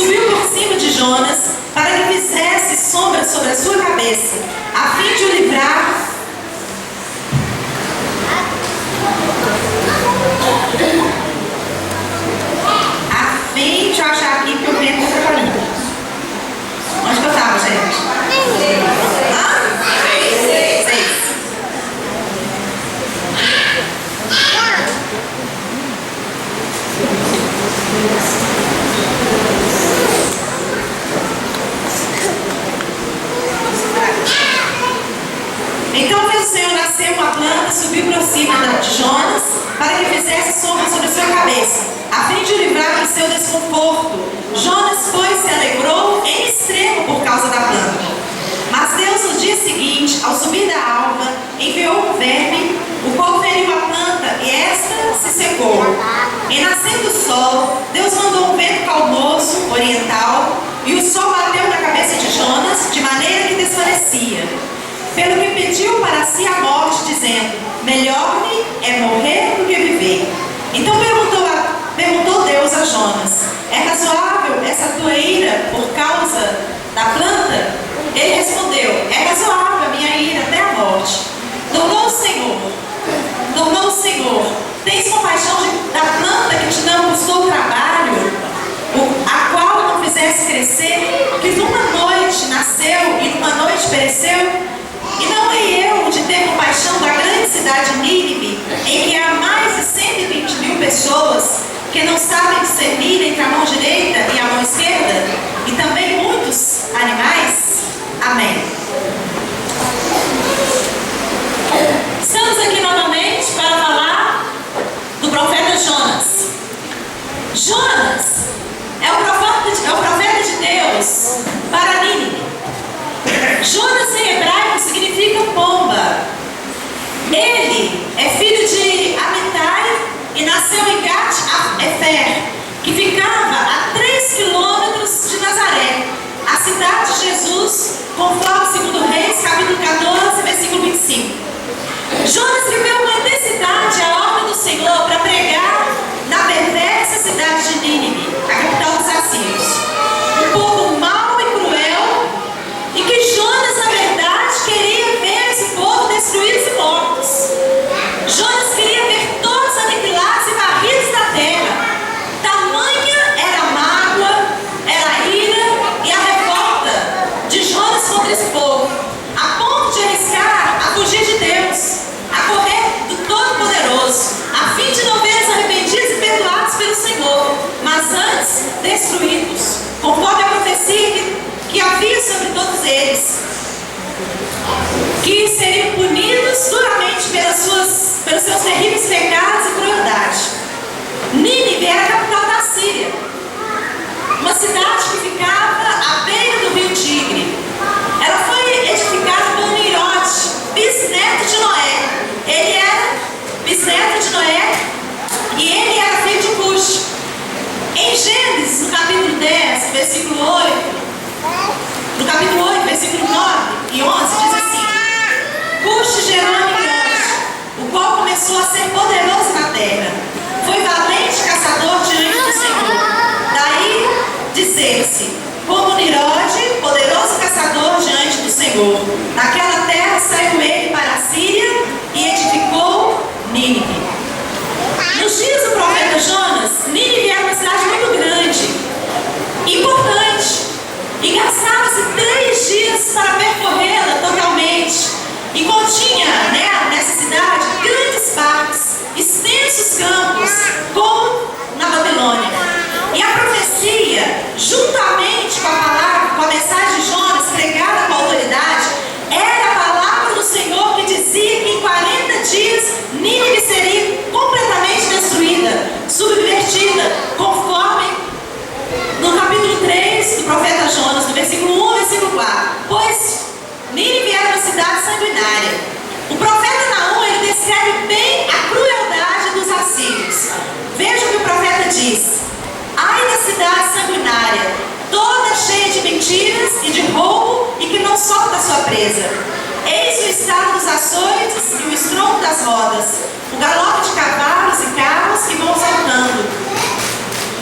subiu por cima de Jonas para que fizesse sombra sobre a sua cabeça, a fim de o livrar. Deixa eu achar aqui que eu venho atrapalhando. Onde que eu estava, gente? Seis. Então fez o Senhor nascer uma planta, subiu por cima de Jonas, para que fizesse sombra sobre a sua cabeça, a fim de o livrar do seu desconforto. Jonas, pois, se alegrou em extremo por causa da planta. Mas Deus, no dia seguinte, ao subir da alva, enviou um verme, o qual feriu a planta, e esta se secou. E nascendo o sol, Deus mandou um vento calmoso, oriental, e o sol bateu na cabeça de Jonas, de maneira que desfalecia. Pelo que pediu para si a morte, dizendo: melhor-me é morrer do que viver. Então perguntou Deus a Jonas: é razoável essa tua ira por causa da planta? Ele respondeu: é razoável a minha ira até a morte. Tornou o Senhor, tens compaixão da planta que te não custou trabalho, a qual não fizeste crescer, que numa noite nasceu e numa noite pereceu? E não hei eu de ter compaixão da grande cidade Nínive, em que há mais de 120.000 pessoas que não sabem discernir entre a mão direita e a mão esquerda, e também muitos animais? Amém. Estamos aqui novamente para falar do profeta Jonas. Jonas é o profeta de Deus para Nínive. Jonas em hebraico significa pomba. Ele é filho de Amitai e nasceu em Gat-Efer, que ficava a 3 quilômetros de Nazaré, a cidade de Jesus, conforme 2 Reis, capítulo 14, versículo 25. Jonas viveu com intensidade a ordem do Senhor para pregar na perversa cidade de Nínive, a capital dos assírios. Um povo mau e cruel, e que Jonas, na verdade, queria ver esse povo destruídos e mortos. Jonas queria ver todos aniquilados e varridos da terra. Tamanha era a mágoa, era a ira e a revolta de Jonas contra esse povo, a ponto de arriscar a fugir de Deus, a correr do Todo-Poderoso, a fim de não ver os arrependidos e perdoados pelo Senhor, mas antes destruídos, conforme a profecia que havia sobre todos eles, que seriam punidos duramente pelos seus terríveis pecados e crueldade. Nínive era a capital da Síria, uma cidade que ficava à beira do rio Tigre. Ela foi edificada por Nimrod, bisneto de Noé. Ele era bisneto de Noé e ele era filho de Cush. Em Gênesis, no capítulo 10, versículo 8, no capítulo 8, versículo 9 e 11, diz assim: Cush gerou Nimrod, o qual começou a ser poderoso na terra. Foi valente caçador diante do Senhor. Daí dizer-se, como Nimrod, poderoso caçador diante do Senhor. Daquela terra saiu ele para a Síria e edificou Nínive. Nos dias do profeta Jonas, Nínive era uma cidade muito grande, importante, e gastava-se 3 dias para percorrê-la totalmente. E continha, nessa cidade, grandes parques, extensos campos, como na Babilônia. E a profecia, juntamente com a palavra, com a mensagem de Jonas pregada com autoridade, era a palavra do Senhor que dizia que em 40 dias Nínive seria completamente destruída, subvertida, conforme no capítulo 3 do profeta Jonas, no versículo 1 e versículo 4. Pois Nínive era uma cidade sanguinária. O profeta Naum, ele descreve bem a crueldade dos assírios. Veja o que o profeta diz: ai da cidade sanguinária, toda cheia de mentiras e de roubo, e que não solta a sua presa. Eis o estado dos açoites e o estrondo das rodas, o galope de cavalos e carros que vão saltando,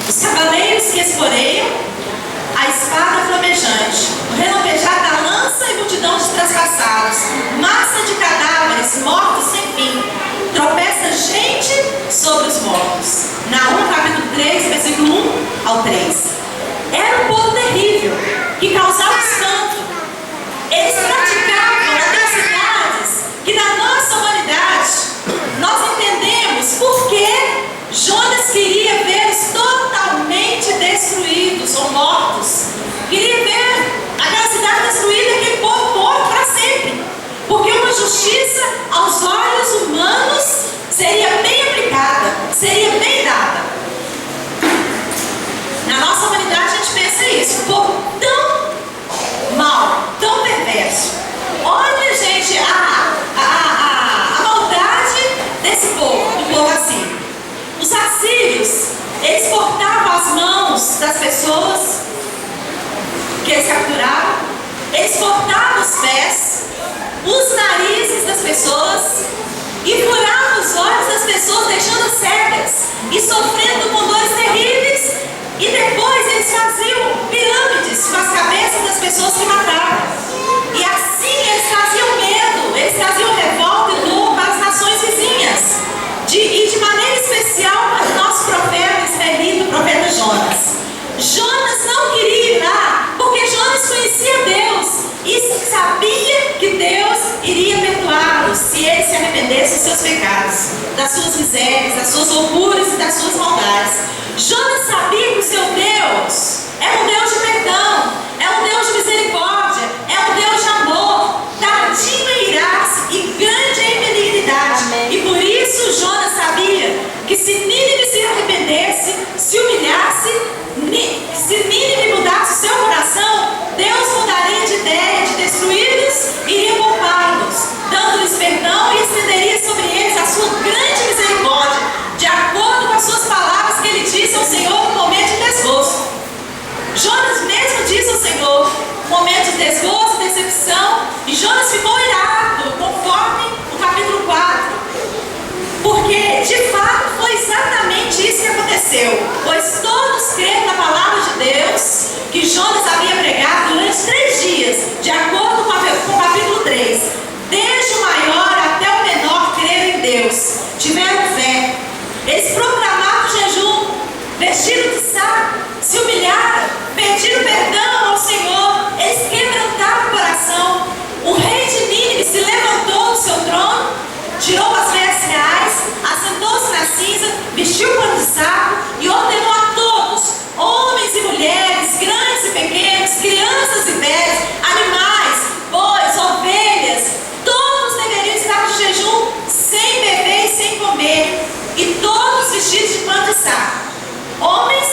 os cavaleiros que esporeiam, espada flamejante, o relampejar da lança e multidão de traspassados, massa de cadáveres, mortos sem fim, tropeça gente sobre os mortos. Naum, capítulo 3, versículo 1 ao 3. Era um povo terrível, que causava espanto. Eles praticavam atrocidades que na nossa humanidade nós entendemos por que Jonas queria vê-los totalmente destruídos ou mortos. Queria ver aquela cidade destruída, aquele povo morto para sempre. Porque uma justiça aos olhos humanos seria bem aplicada, seria bem dada. Na nossa humanidade a gente pensa isso, um povo tão mal, tão perverso. Olha, gente, a maldade desse povo, do povo assim. Os assírios, eles cortavam as mãos das pessoas que eles capturavam, eles cortavam os pés, os narizes das pessoas e furavam os olhos das pessoas, deixando cegas e sofrendo com dores terríveis. E depois eles faziam pirâmides com as cabeças das pessoas que matavam. E assim eles traziam medo, eles traziam revolta e dor para as nações vizinhas. E de maneira especial para o nosso profeta israelita, o profeta Jonas. Jonas não queria ir lá, porque Jonas conhecia Deus e sabia que Deus iria perdoá-los se ele se arrependesse dos seus pecados, das suas misérias, das suas loucuras e das suas maldades. Jonas sabia que o seu Deus é um Deus de perdão, é um Deus de misericórdia, é um Deus de amor, tardio em irar-se e grande em benignidade. E por isso Jonas sabia que se Nínive se arrependesse, se humilhasse, se Nínive mudasse o seu coração, Deus mudaria de ideia de destruí-los e iria poupá-los, dando-lhes perdão e estenderia sobre eles a sua grande misericórdia, de acordo com as suas palavras que ele disse ao Senhor no momento de desgosto. Jonas mesmo disse ao Senhor, no momento de desgosto e decepção, e Jonas ficou irado, conforme o capítulo 4. Porque, de fato, foi exatamente isso que aconteceu. Pois todos creram na palavra de Deus que Jonas havia pregado durante 3 dias, de acordo com o capítulo 3. Desde o maior até o menor creram em Deus, tiveram fé. Eles proclamaram jejum, vestiram de saco, se humilharam, pediram perdão ao Senhor, eles quebrantaram o coração. O rei de Nínive se levantou do seu trono, tirou as vestes reais, assentou-se na cinza, vestiu o pano de saco e ordenou a todos, homens e mulheres, grandes e pequenos, crianças e velhos, animais, bois, ovelhas, todos deveriam estar de jejum, sem beber e sem comer, e todos vestidos de pano de saco, homens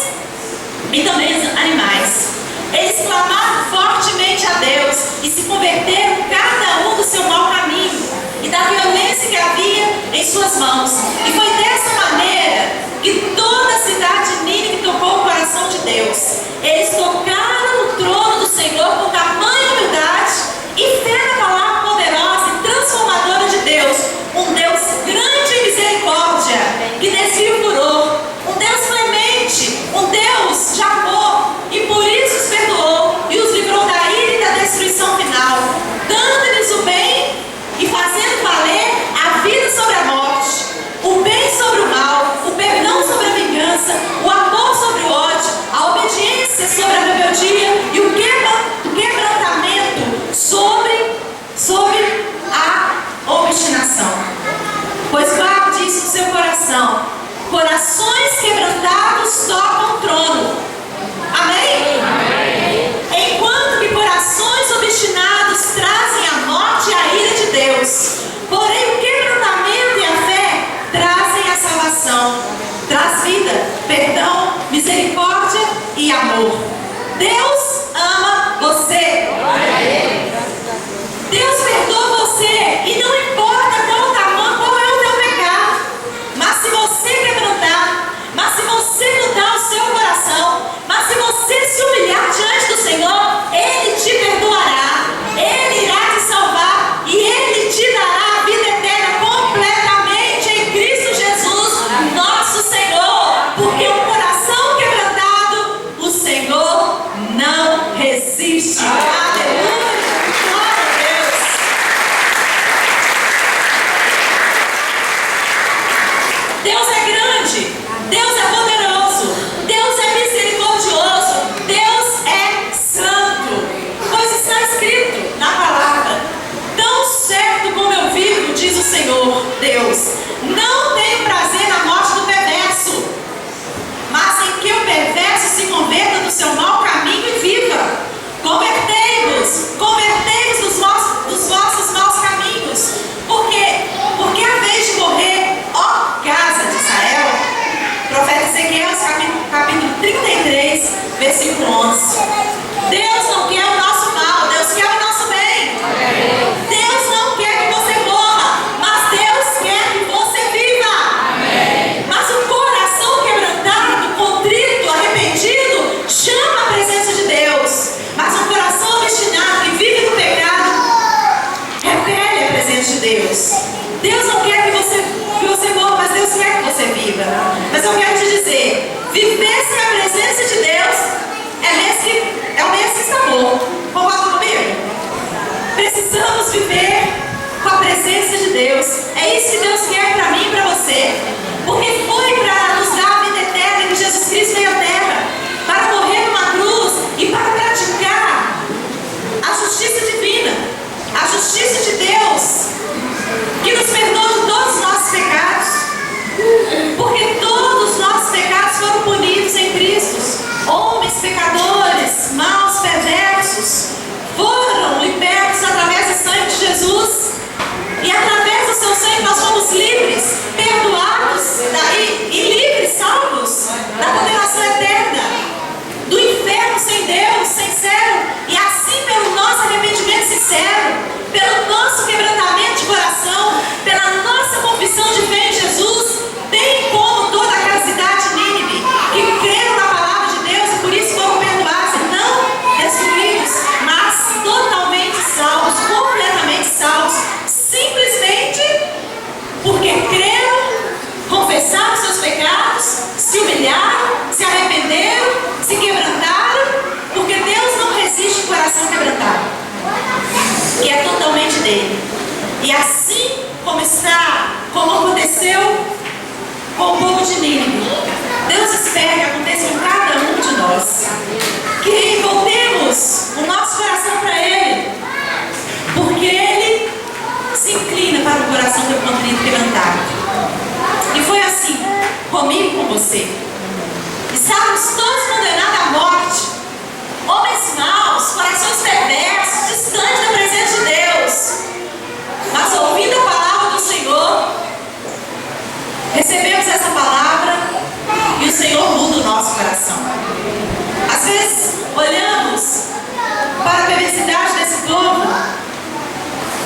e também animais. Eles clamaram fortemente a Deus e se converteram cada um do seu mau caminho e da violência que havia em suas mãos. E foi dessa maneira que toda a cidade de Nínive tocou o coração de Deus. Eles tocaram no trono do Senhor com tamanha humildade e fé na palavra poderosa e transformadora de Deus. Um Deus grande em misericórdia, que desvia o furor. Um Deus clemente, um Deus de amor, e por isso os perdoou e os livrou da ira e da destruição final, dando-lhes o bem e fazendo valer a vida sobre a morte, o bem sobre o mal, o perdão sobre a vingança, o amor sobre o ódio, a obediência sobre a rebeldia e o quebrantamento sobre a obstinação. Pois guarde isso no seu coração. Corações quebrantados tocam o trono. Amém? Amém? Enquanto que corações obstinados trazem a morte e a ira de Deus. Porém, o quebrantamento e a fé trazem a salvação. Traz vida, perdão, misericórdia e amor. Deus ama você. Deus perdoa você. E não importa qual é o teu pecado. Mas se você quebrantar, mas se você mudar o seu coração, mas se você se humilhar diante do Senhor, Ele te perdoará, Ele irá te salvar e Ele te dará a vida eterna completamente em Cristo Jesus, nosso Senhor. Porque um coração quebrantado, o Senhor não versículo 11. Deus não quer o nosso mal, Deus quer o nosso bem. Deus não quer que você morra, mas Deus quer que você viva. Mas o coração quebrantado, contrito, arrependido, chama a presença de Deus. Mas um coração obstinado que vive no pecado, repele a presença de Deus. Deus não quer que você morra, mas Deus quer que você viva. Mas eu quero te dizer, viver sem a presença de Deus é o mesmo que está morto. Concorda comigo? Precisamos viver com a presença de Deus. É isso que Deus quer para mim e para você. Porque foi para nos dar a vida eterna que Jesus Cristo veio à terra, para morrer numa cruz e para praticar a justiça divina, a justiça de Deus, que nos perdoa de todos os nossos pecados. Porque todos os nossos pecados foram punidos em Cristo. Homens pecadores, maus, perversos, foram libertos através do sangue de Jesus. E através do seu sangue nós fomos livres, perdoados e livres, salvos da condenação eterna, do inferno sem Deus, sem céu. E assim, pelo nosso arrependimento sincero, pelo nosso quebrantamento de coração, pela nossa confissão de fé em Jesus, bem como toda aquela cidade de Nínive, que creram na palavra de Deus e por isso foram perdoados e não destruídos, mas totalmente salvos, completamente salvos, simplesmente porque creram, confessaram seus pecados, se humilharam, se arrependeram, se quebrantaram, porque Deus não resiste ao coração quebrantado, que é totalmente dele. E assim como aconteceu com o povo de Nínive, Deus espera que aconteça com cada um de nós, que voltemos o nosso coração para Ele, porque Ele se inclina para o coração do contrito e quebrantado. E foi assim comigo e com você. Estávamos todos condenados à morte, homens maus, corações perversos, distantes da presença de Deus. Mas ouvindo a palavra do Senhor, recebemos essa palavra e o Senhor muda o nosso coração. Às vezes olhamos para a perversidade desse povo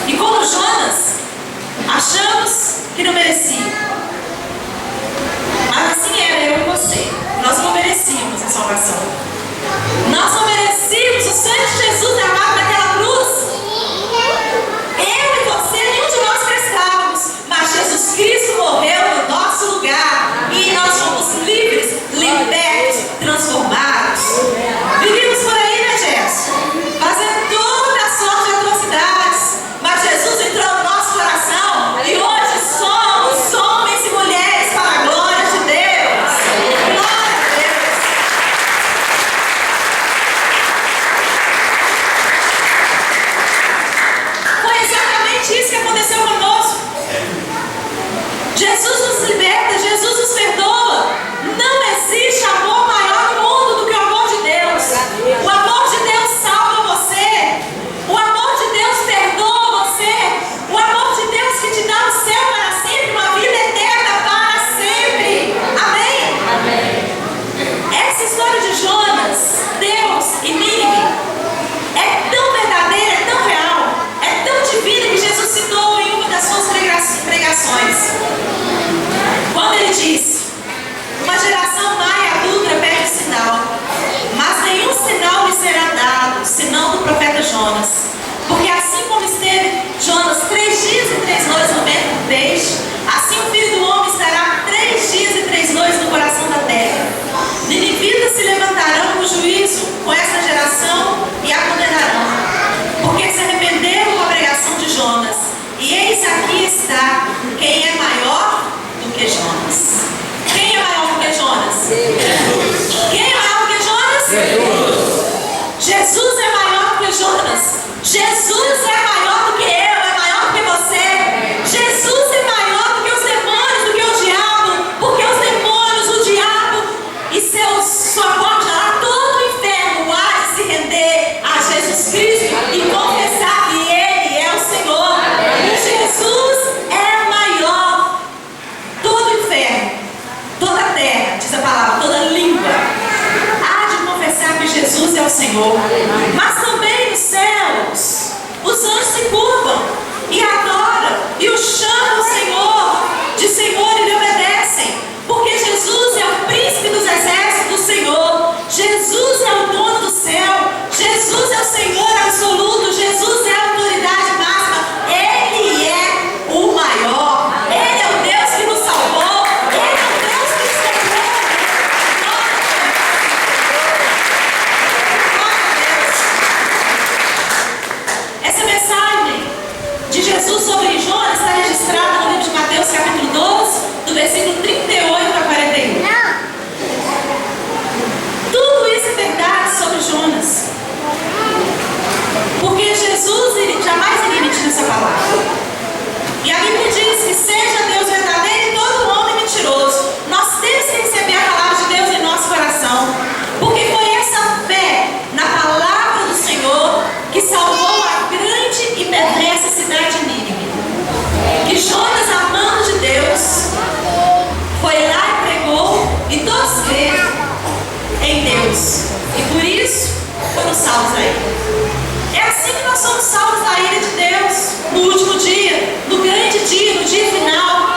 e, como Jonas, achamos que não merecia. Mas assim era eu e você. Nós não merecíamos a salvação. Nós não merecíamos o sangue de Jesus derramado naquela cruz. Eu e você, nenhum de nós prestávamos, mas Jesus Cristo morreu no nosso lugar e nós fomos livres, libertos, transformados. Vivíamos por aí, né, Gerson? Fazendo toda a sorte de atrocidades, mas Jesus entrou no nosso coração e hoje somos homens e mulheres para a glória de Deus. Glória a Deus. Foi exatamente isso que aconteceu conosco. Jesus nos liberta, Jesus nos perdoa. Não existe amor maior no mundo do que o amor de Deus. O amor de Deus salva você. O amor de Deus perdoa você. O amor de Deus que te dá o céu para sempre, uma vida eterna para sempre. Amém? Amém. Essa história de Jonas, Deus e Nínive é tão verdadeira, é tão real, é tão divina que Jesus citou em uma das suas pregações. Quando ele disse: uma geração má e adulta pede sinal, mas nenhum sinal lhe será dado, senão do profeta Jonas. Porque assim como esteve Jonas 3 dias e 3 noites no ventre do peixe, assim o Filho do Homem estará 3 dias e 3 noites no coração da terra. Ninivitas se levantarão no juízo com esta geração e a condenarão, porque se arrependeram com a pregação de Jonas. E eis aqui está quem é maior do que Jonas. Quem é maior do que Jonas? Quem é maior do que Jonas? Jesus é maior do que Jonas. Jesus é maior do que eu, é maior do que você. Jesus é maior do que os demônios, do que o diabo, porque os demônios, o diabo e sua corte lá, todo o inferno há de se render a Jesus Cristo e confessar que Ele é o Senhor. Jesus é maior. Todo o inferno, toda a terra, diz a palavra, toda língua há de confessar que Senhor. Mas também nos céus, os anjos se curvam e adoram e o chamam Senhor de Senhor e lhe obedecem, porque Jesus é o príncipe dos exércitos do Senhor. Jesus é o dono do céu. Jesus é o Senhor absoluto. Jesus é a autoridade máxima. Ele é o maior. Ele é o Deus que nos salvou. Ele é o Deus que nos salvou. Essa mensagem de Jesus sobre Jonas está registrada no livro de Mateus, capítulo 12, do versículo 38 a 41. Tudo isso é verdade sobre Jonas, porque Jesus jamais iria mentir nessa palavra. E a Bíblia diz que seja Deus verdadeiro e todo homem mentiroso. Nós temos que receber a palavra de Deus em nosso coração, porque foi essa fé na palavra do Senhor que salvou a grande e perversa cidade de Nínive. Que Jonas, amando de Deus, foi lá e pregou, e todos creram em Deus, e por isso foram salvos da ilha. É assim que nós somos salvos da ira de Deus. No último dia, no grande dia, no dia final,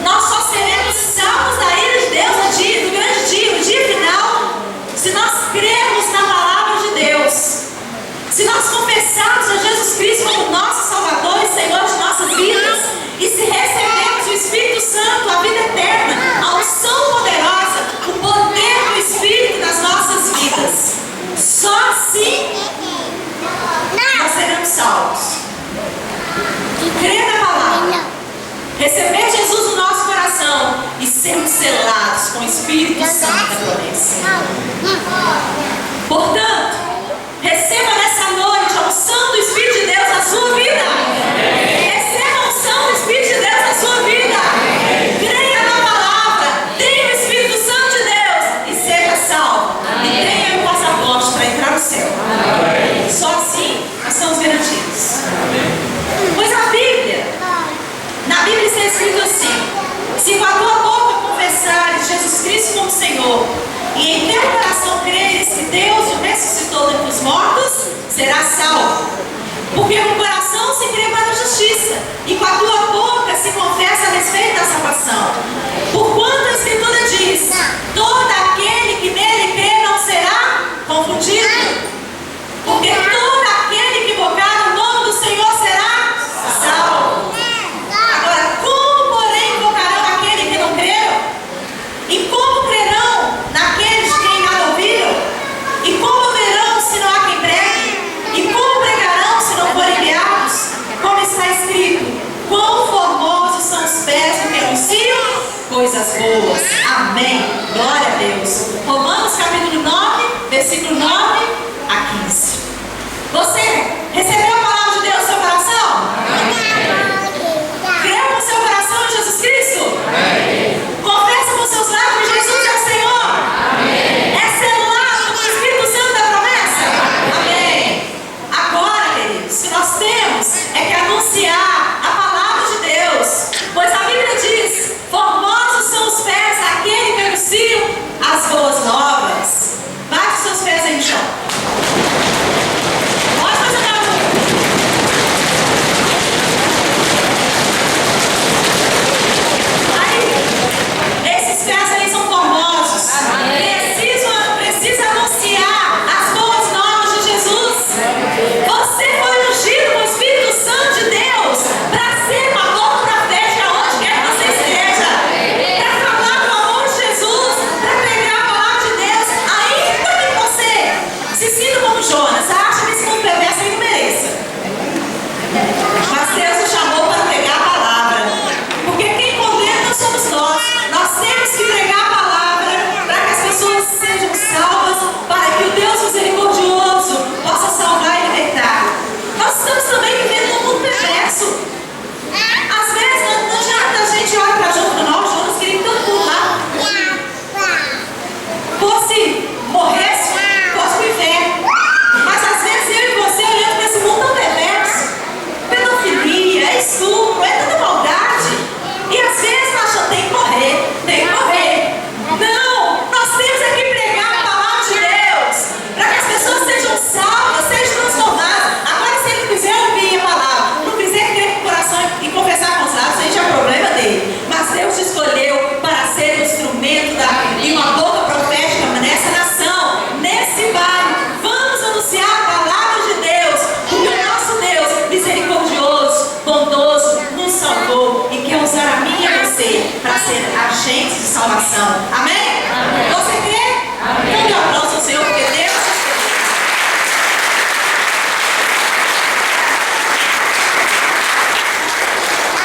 nós só seremos salvos da ira de Deus no grande dia, no dia final, se nós crermos na palavra de Deus, se nós confessarmos a Jesus Cristo como nosso Salvador e Senhor de nossas vidas, e se recebermos o Espírito Santo, a vida eterna, a unção poderosa, o poder do Espírito nas nossas vidas. Só assim nós seremos salvos. Crer na palavra, receber Jesus no nosso coração e sermos selados com o Espírito Santo da promessa. Portanto, receba nessa noite a unção do Espírito de Deus na sua vida. Receba a unção do Espírito de Deus na sua vida. Creia na palavra, tenha o Espírito Santo de Deus e seja salvo. E tenha o passaporte para entrar no céu. Só assim nós somos garantidos. Pois na Bíblia está escrito assim: se com a tua boca confessares Jesus Cristo como Senhor, e em teu coração creres que Deus o ressuscitou dentre os mortos, serás salvo. Porque com o coração se crê para a justiça, e com a tua boca se confessa a respeito da salvação. Porquanto a Escritura diz: todo aquele que nele crê não será confundido. Porque todo aquele que invocar o nome do Senhor será salvo. Agora, como porém invocarão aquele que não creram? E como crerão naqueles que nada ouviram? E como verão se não há quem pregue? E como pregarão se não forem enviados? Como está escrito: quão formosos são os pés do que anunciam coisas boas. Amém. Glória a Deus. Romanos capítulo 9, versículo 9 a 15. Você recebeu a palavra de Deus no seu coração? Creu no seu coração em Jesus Cristo? Confessa com seus lábios que Jesus é o Senhor? É selado com o Espírito Santo da promessa? Amém. Agora, queridos, o que nós temos é que anunciar a palavra de Deus, pois a Bíblia diz: formosos são os pés daquele que anunciam as boas novas. Bate seus pés aí no chão. salvação. Amém? Amém. Você crê? Amém. Então dê um aplauso ao Senhor, porque Deus...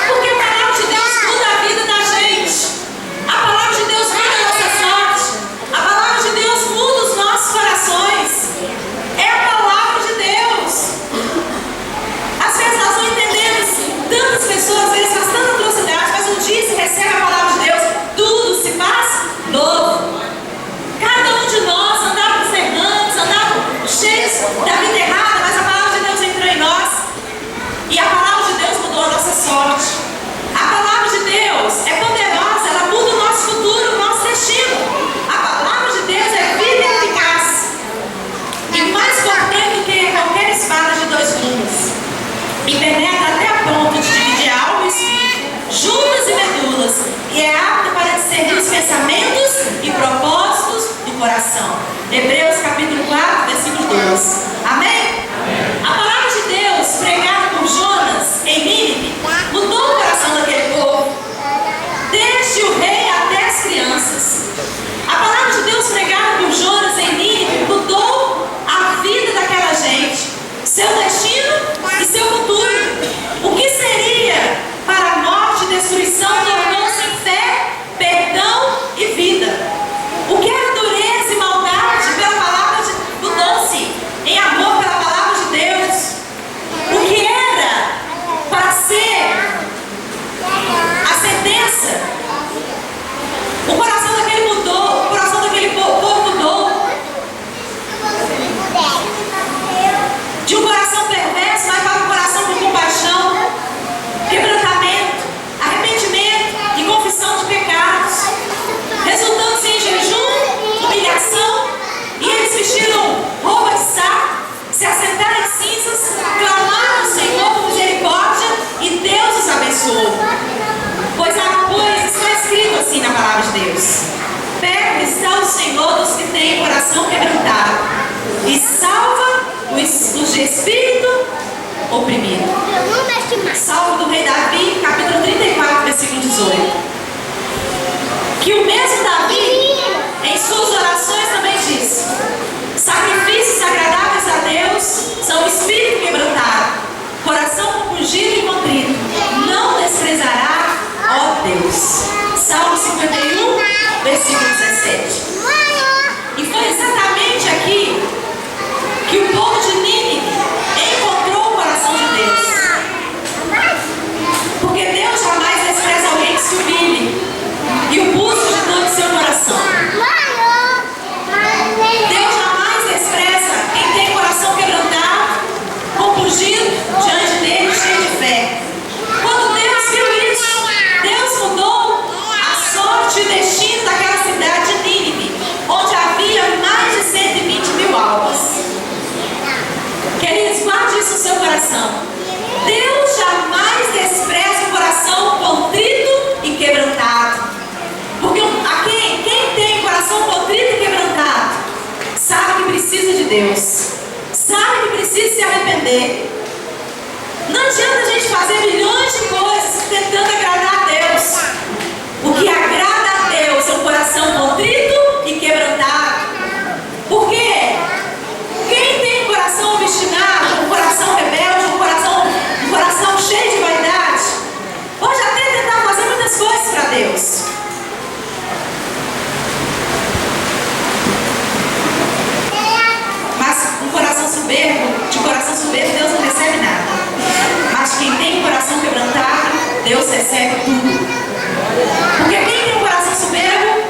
Porque a palavra de Deus muda a vida da gente. A palavra de Deus muda a nossa sorte. A palavra de Deus muda os nossos corações. É a palavra de Deus. Às vezes nós não entendemos, tantas pessoas às vezes fazem tanta atrocidade, mas um dia se recebe a palavra de Deus, tudo se faz novo. Cada um de nós andávamos errantes, andávamos cheios da vida errada, mas a palavra de Deus entrou em nós e a palavra de Deus mudou a nossa sorte. A palavra de Deus é poderosa, ela muda o nosso futuro, o nosso destino. A palavra de Deus é vida e eficaz e mais potente do que qualquer espada de dois gumes, e penetra até a ponto de dividir a alma e espírito, juntas e medulas, e é apta para discernir os pensamentos e propósitos do coração. Hebreus capítulo 4, versículo 12. Amém? A palavra de Deus pregada por Jonas em Nínive mudou o coração daquele povo, desde o rei até as crianças. A palavra de Deus pregada por Jonas em Nínive mudou a vida daquela gente, seu destino e seu futuro. O que seria para a morte e destruição tornou-se em fé, perdão e vida. O que era dureza e maldade pela palavra mudou-se em amor pela palavra de Deus. O que era para ser a sentença, o coração daquele mudou, o coração daquele povo mudou. De um coração perverso, vai para um coração com compaixão, quebrantamento, arrependimento e confissão de pecados, resultando em jejum, humilhação, e eles vestiram roupa de saco, se assentaram em cinzas, clamaram ao Senhor por misericórdia e Deus os abençoou. Pois está escrito assim na palavra de Deus: perto está o Senhor dos que têm o coração quebrantado e salva os de espírito oprimido. Salmo do rei Davi, capítulo 34, versículo 18. Que o mesmo Davi, em suas orações, também diz: sacrifícios agradáveis a Deus são o espírito quebrantado, coração compungido e contrito, não desprezará, ó Deus. Salmo 51, versículo 17. E foi exatamente aqui que o povo de Nínive encontrou o coração de Deus. Porque Deus jamais despreza alguém que se humilhe e o busca de todo o seu coração. Deus jamais despreza quem tem o coração quebrantado, compungido diante dele, cheio de fé. Quando Deus viu isso, Deus mudou a sorte e o destino daquela cidade de Nínive, onde havia mais de 120 mil almas. Queridos, guarde isso no seu coração. Deus jamais despreza o coração contrito e quebrantado. Porque quem tem o coração contrito e quebrantado sabe que precisa de Deus, sabe que precisa se arrepender. Não adianta a gente fazer milhões de coisas tentando agradar a Deus. O que agrada a Deus é um coração contrito e quebrantado. Por quê? Quem tem um coração obstinado, um coração rebelde, um coração cheio de vaidade, pode até tentar fazer muitas coisas para Deus. Mas um coração soberbo, de coração soberbo, Deus não recebe nada. Mas quem tem um coração quebrantado, Deus recebe tudo. Porque quem tem um coração soberbo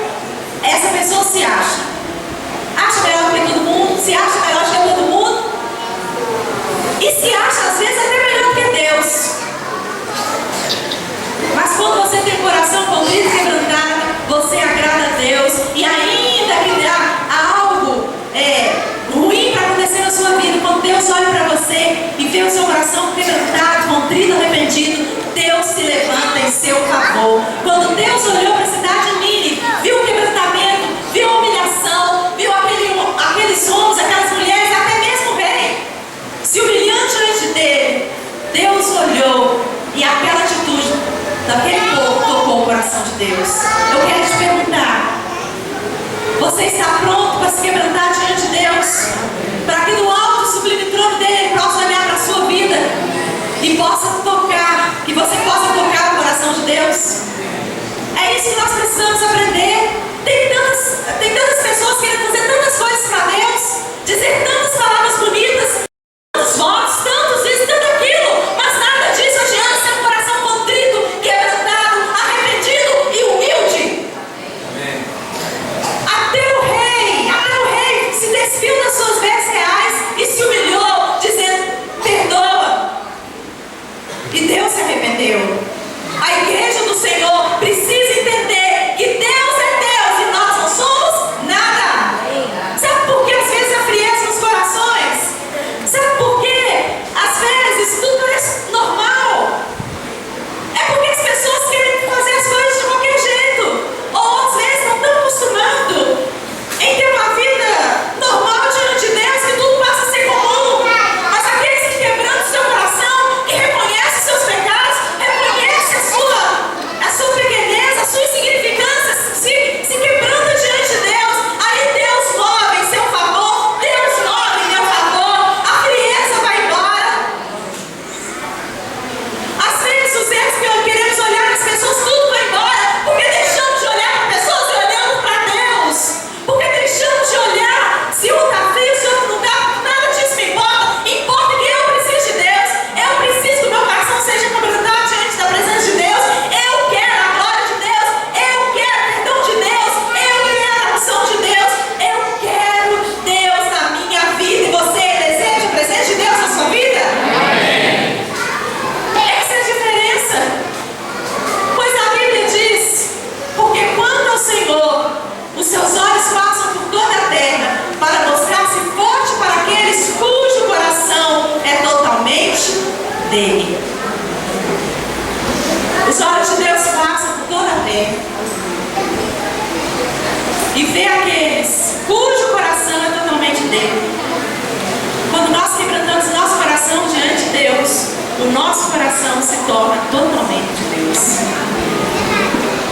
o nosso coração se torna totalmente de Deus.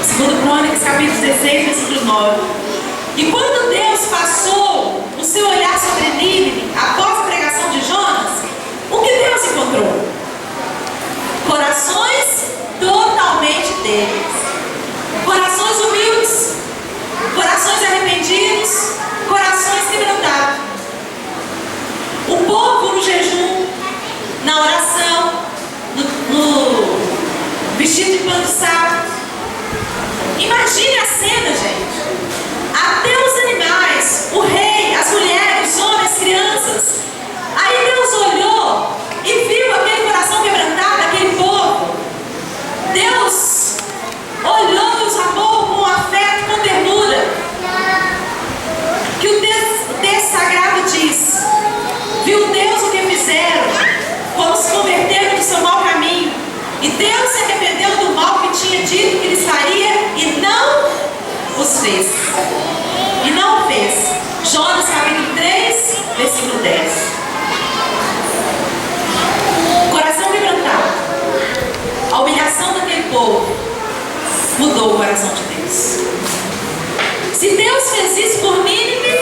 Segundo Crônicas, capítulo 16, versículo 9. E quando Deus passou o seu olhar sobre Nínive, após a pregação de Jonas, o que Deus encontrou? Corações totalmente deles. Corações humildes, corações arrependidos, corações quebrantados. O povo no jejum, na oração, no vestido de pano de saco. Imagine a cena, gente. Até os animais, o rei, as mulheres, os homens, as crianças. Aí Deus olhou e viu aquele coração quebrantado, aquele povo. Deus olhou e os amou com afeto, com ternura. Que o texto sagrado diz: viu Deus o que fizeram, como se converteram do seu mau caminho. E Deus se arrependeu do mal que tinha dito que lhes faria e não os fez. E não o fez. Jonas capítulo 3, versículo 10. Coração quebrantado. A humilhação daquele povo mudou o coração de Deus. Se Deus fez isso por Nínive,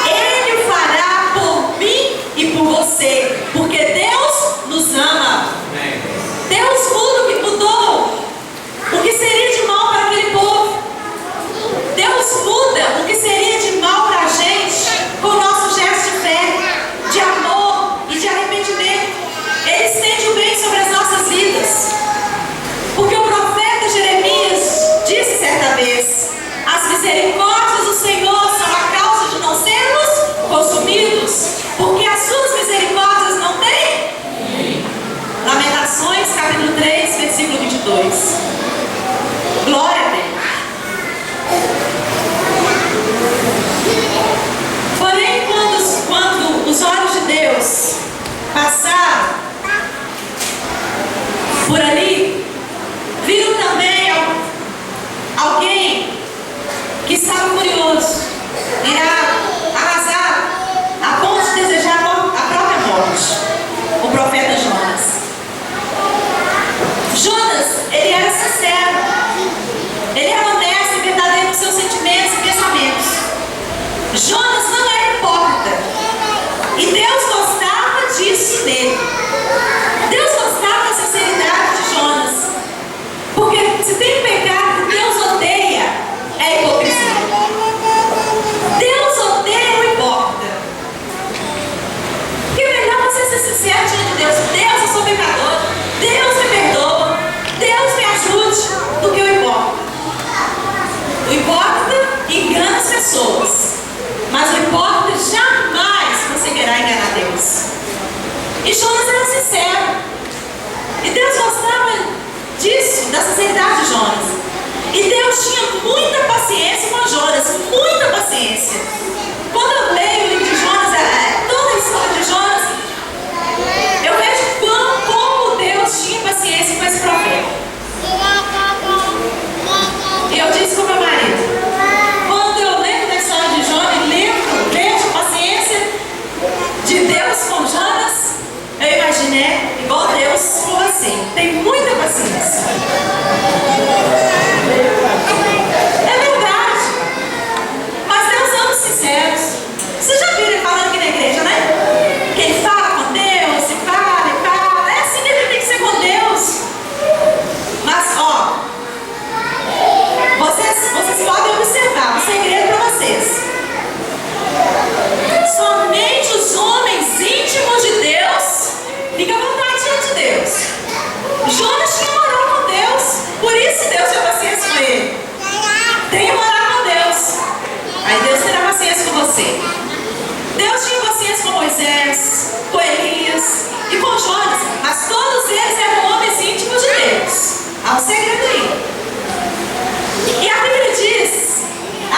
Ele o fará por mim e por você, porque Deus nos ama. Deus mudou o que seria de mal para aquele povo. Deus muda o que seria de mal para a gente com o nosso gesto de fé, de amor e de arrependimento. Ele estende o bem sobre as nossas vidas. Porque o profeta Jeremias disse certa vez: as misericórdias do Senhor são a causa de não sermos consumidos, porque as suas misericórdias não têm. Lamentações, capítulo 3, versículo 22. Glória a Deus. Porém, quando os olhos de Deus passaram por ali, viram também alguém que estava curioso, irado, arrasado, a ponto de desejar a própria morte. O profeta Jonas. Jonas, ele era sincero, ele era honesto e verdadeiro nos seus sentimentos e pensamentos. Jonas não era hipócrita, e Deus gostava disso nele. Deus gostava da sinceridade de Jonas, porque se tem um pecado que Deus odeia, é a hipocrisia. Deus odeia o hipócrita. Porque é melhor você ser sincero diante de Deus. Deus, eu sou pecador, Deus me perdoa, Deus me ajude, do que o hipócrita. O hipócrita engana as pessoas, mas o hipócrita jamais conseguirá enganar Deus. E Jonas era sincero, e Deus gostava disso, da sinceridade de Jonas. E Deus tinha muita paciência com Jonas, muita paciência. Quando eu leio o livro de Jonas, toda a história de Jonas, eu vejo como Deus tinha paciência com esse profeta. E eu disse com meu marido, quando eu lembro da história de Jonas, vejo a paciência de Deus com Jonas, eu imaginei igual Deus com você. Tem muita paciência. É verdade. Mas Deus ama os sinceros. Você já viu ele falando aqui na igreja, né? Que ele fala com Deus, e fala. É assim que ele tem que ser com Deus. Mas, ó, vocês podem observar, um segredo para vocês. Somente os homens íntimos de Deus ficam à vontade diante de Deus. Jonas tinha moral com Deus, por isso Deus tinha paciência com ele. Tenha moral com Deus, aí Deus terá paciência com você. Deus tinha paciência com Moisés, com Elias e com Jonas, mas todos eles eram homens íntimos de Deus. Há um segredo aí. E a Bíblia diz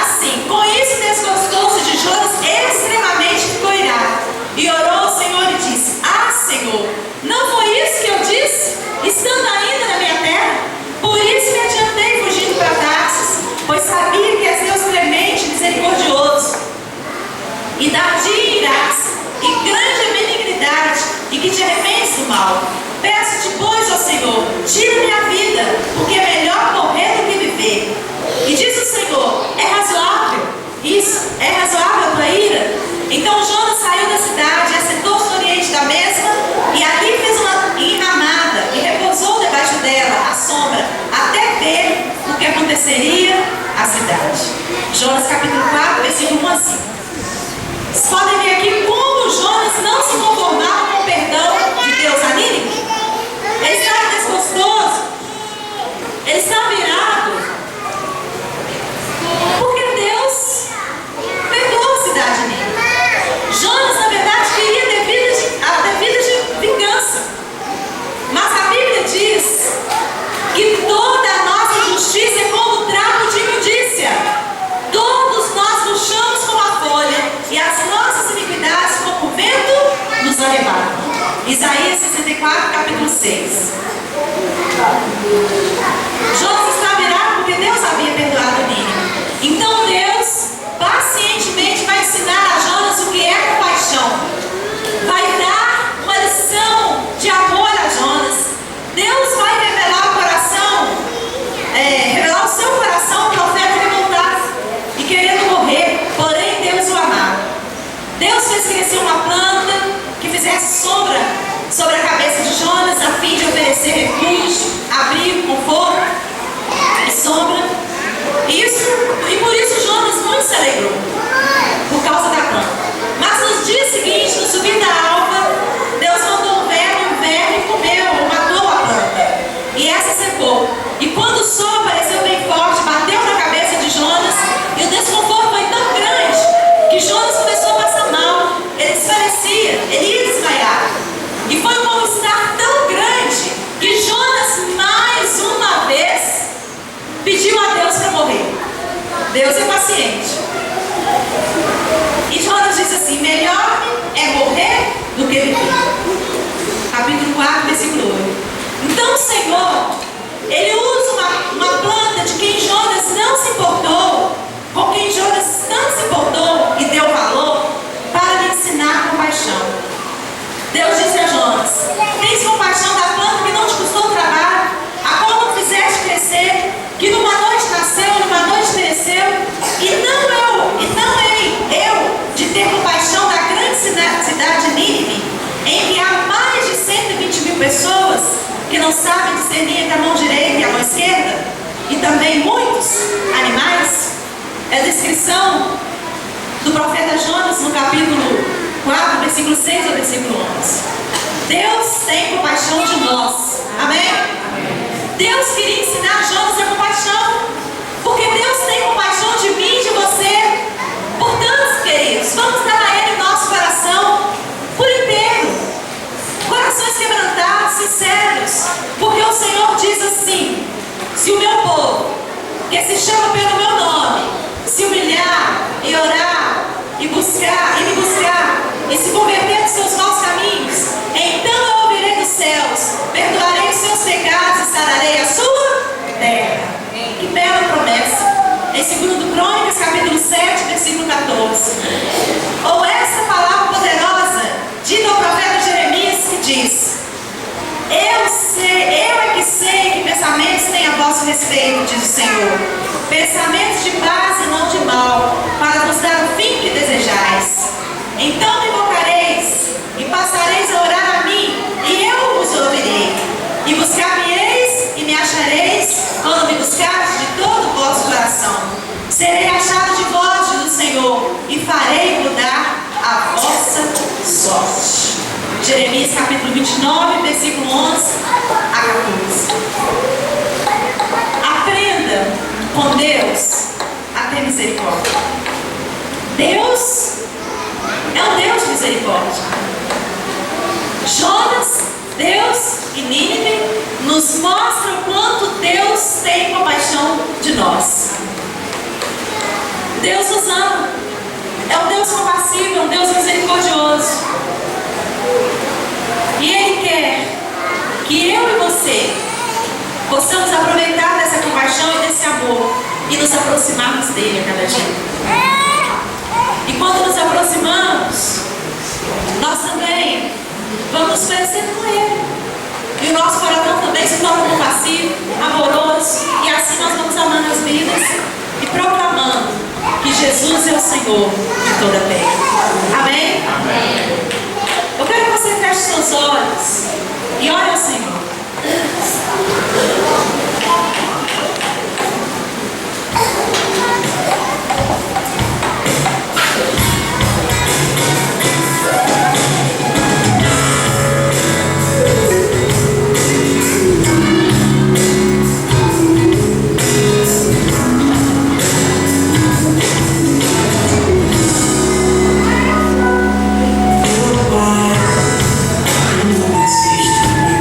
assim: com isso desgostou-se de Jonas extremamente, ficou irado, e orou ao Senhor e disse: ah, Senhor, não foi isso que eu disse, estando ainda na minha terra? Por isso me adiantei fugindo para Tarsis, pois sabia que és Deus clemente e misericordioso, e tardio em irás, e grande a benignidade, e que te arrependes do mal. Peço Senhor: tira minha vida, porque é melhor morrer do que viver. E diz o Senhor: é razoável isso? É razoável a tua ira? Então Jonas saiu da cidade, assentou-se no oriente da mesma, e ali fez uma enramada, e repousou debaixo dela, à sombra, até ver o que aconteceria à cidade. Jonas capítulo 4, versículo 1 a 5. Vocês podem ver aqui como Jonas não se conformava com o perdão de Deus a Nínive. Ele estava desgostoso, ele estava irado, porque Deus perdoou a cidade de Nínive. Jonas, na verdade, queria a devida vingança. Mas a Bíblia diz que toda a nossa justiça é como trapo de imundícia. Todos nós murchamos como a folha, e as nossas iniquidades, como o vento, nos arrebatam. Isaías 64, capítulo 6. Jonas estava irado porque Deus havia perdoado Nínive. Então Deus pacientemente vai ensinar a Jonas o que é compaixão. Vai dar uma lição de amor a Jonas. Deus vai revelar o coração, revelar o seu coração ao profeta revoltado e querendo morrer, porém Deus o amava. Deus fez crescer uma planta que fizesse sombra sobre a cabeça de Jonas, a fim de oferecer refúgio, abrigo, conforto e sombra. E por isso Jonas muito se alegrou, por causa da planta. Mas nos dias seguintes, no subir da alva, Deus mandou um verme comeu ou matou a planta, e essa secou. E quando o sol apareceu bem forte, bateu na cabeça de Jonas, e o desconforto foi tão grande que Jonas começou a passar mal. Ele desfalecia, ele ia desmaiar. E foi um mal-estar tão grande que Jonas mais uma vez pediu a Deus para morrer. Deus é paciente. E Jonas disse assim: melhor é morrer do que viver. Capítulo 4, versículo 8. Então o Senhor, Ele usa uma planta de quem Jonas não se importou, com quem Jonas não se importou e deu valor, para lhe ensinar compaixão. Deus disse a Jonas: tens compaixão da planta que não te custou trabalho, a qual não fizeste crescer, que numa noite nasceu, numa noite pereceu, e não hei eu de ter compaixão da grande cidade de Nínive, em que há mais de 120.000 pessoas que não sabem discernir entre a mão direita e a mão esquerda, e também muitos animais. É a descrição do profeta Jonas no capítulo 4, versículo 6 ao versículo 11. Deus tem compaixão de nós. Amém? Deus queria ensinar Jonas a compaixão, porque Deus tem compaixão de mim e de você. Portanto, queridos, vamos dar a Ele o nosso coração por inteiro, corações quebrantados, sinceros, porque o Senhor diz assim: se o meu povo, que se chama pelo meu nome, se humilhar e orar e me buscar e se converter dos seus maus caminhos, então eu ouvirei dos céus, perdoarei os seus pecados e sararei a sua terra. Que bela promessa! Em 2 Crônicas, capítulo 7, versículo 14. Ou essa palavra poderosa, dita ao profeta Jeremias, que diz: eu é que sei que pensamentos têm a vosso respeito, diz o Senhor, pensamentos de paz e não de mal, para vos dar o fim que desejais. Então me invocareis e passareis a orar a mim, e eu vos ouvirei. E buscar-me-eis e me achareis, quando me buscardes de todo o vosso coração. Serei achado de vós, diz o Senhor, e farei mudar a vossa sorte. Jeremias capítulo 29, versículo 11 a 14. Aprenda com Deus a ter misericórdia. Deus é um Deus de misericórdia. Jonas, Deus e Nínive nos mostram o quanto Deus tem compaixão de nós. Deus nos ama. É um Deus compassivo, é um Deus misericordioso. E Ele quer que eu e você possamos aproveitar dessa compaixão e desse amor e nos aproximarmos dele a cada dia. E quando nos aproximamos, nós também vamos nos parecendo com Ele. E o nosso coração também se torna compassivo, amoroso, e assim nós vamos amando as vidas e proclamando que Jesus é o Senhor de toda a terra. Amém? Amém.